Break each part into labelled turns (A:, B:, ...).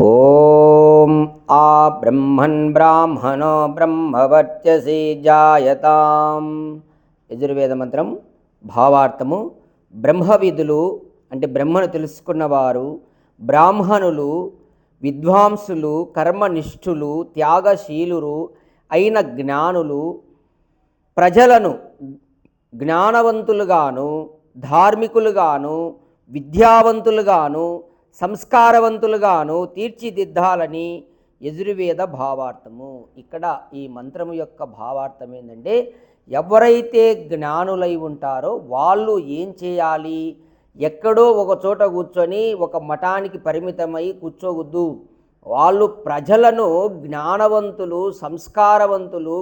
A: ఓం ఆ బ్రహ్మన్ బ్రాహ్మణో బ్రహ్మవర్చసి జాయతాం. యజుర్వేద మంత్రం భావార్థము: బ్రహ్మవిధులు అంటే బ్రహ్మను తెలుసుకున్నవారు, బ్రాహ్మణులు విద్వాంసులు, కర్మనిష్ఠులు, త్యాగశీలురు అయిన జ్ఞానులు ప్రజలను జ్ఞానవంతులుగాను, ధార్మికులుగాను, విద్యావంతులుగాను, సంస్కారవంతులుగాను తీర్చిదిద్దాలని యజుర్వేద భావార్థము. ఇక్కడ ఈ మంత్రము యొక్క భావార్థం ఏంటంటే, ఎవరైతే జ్ఞానులై ఉంటారో వాళ్ళు ఏం చేయాలి? ఎక్కడో ఒక చోట కూర్చొని ఒక మఠానికి పరిమితమై కూర్చోవద్దు. వాళ్ళు ప్రజలను జ్ఞానవంతులు, సంస్కారవంతులు,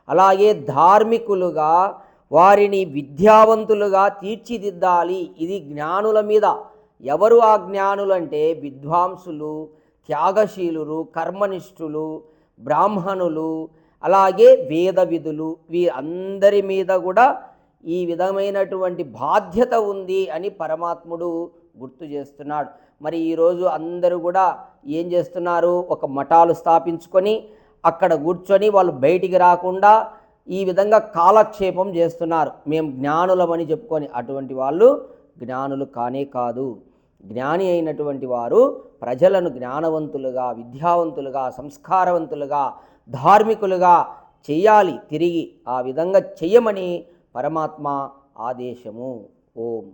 A: అలాగే ధార్మికులుగా, వారిని విద్యావంతులుగా తీర్చిదిద్దాలి. ఇది జ్ఞానుల మీద. ఎవరు ఆ జ్ఞానులు అంటే విద్వాంసులు, త్యాగశీలురు, కర్మనిష్ఠులు, బ్రాహ్మణులు, అలాగే వేదవిధులు. వీరందరి మీద కూడా ఈ విధమైనటువంటి బాధ్యత ఉంది అని పరమాత్ముడు గుర్తు చేస్తున్నాడు. మరి ఈరోజు అందరూ కూడా ఏం చేస్తున్నారు? ఒక మఠాలు స్థాపించుకొని అక్కడ కూర్చొని వాళ్ళు బయటికి రాకుండా ఈ విధంగా కాలక్షేపం చేస్తున్నారు. మేము జ్ఞానులమని చెప్పుకొని. అటువంటి వాళ్ళు జ్ఞానులు కానే కాదు. జ్ఞాని అయినటువంటి వారు ప్రజలను జ్ఞానవంతులుగా, విద్యావంతులుగా, సంస్కారవంతులుగా, ధార్మికులుగా చెయ్యాలి. తిరిగి ఆ విధంగా చెయ్యమని పరమాత్మ ఆదేశము. ఓం.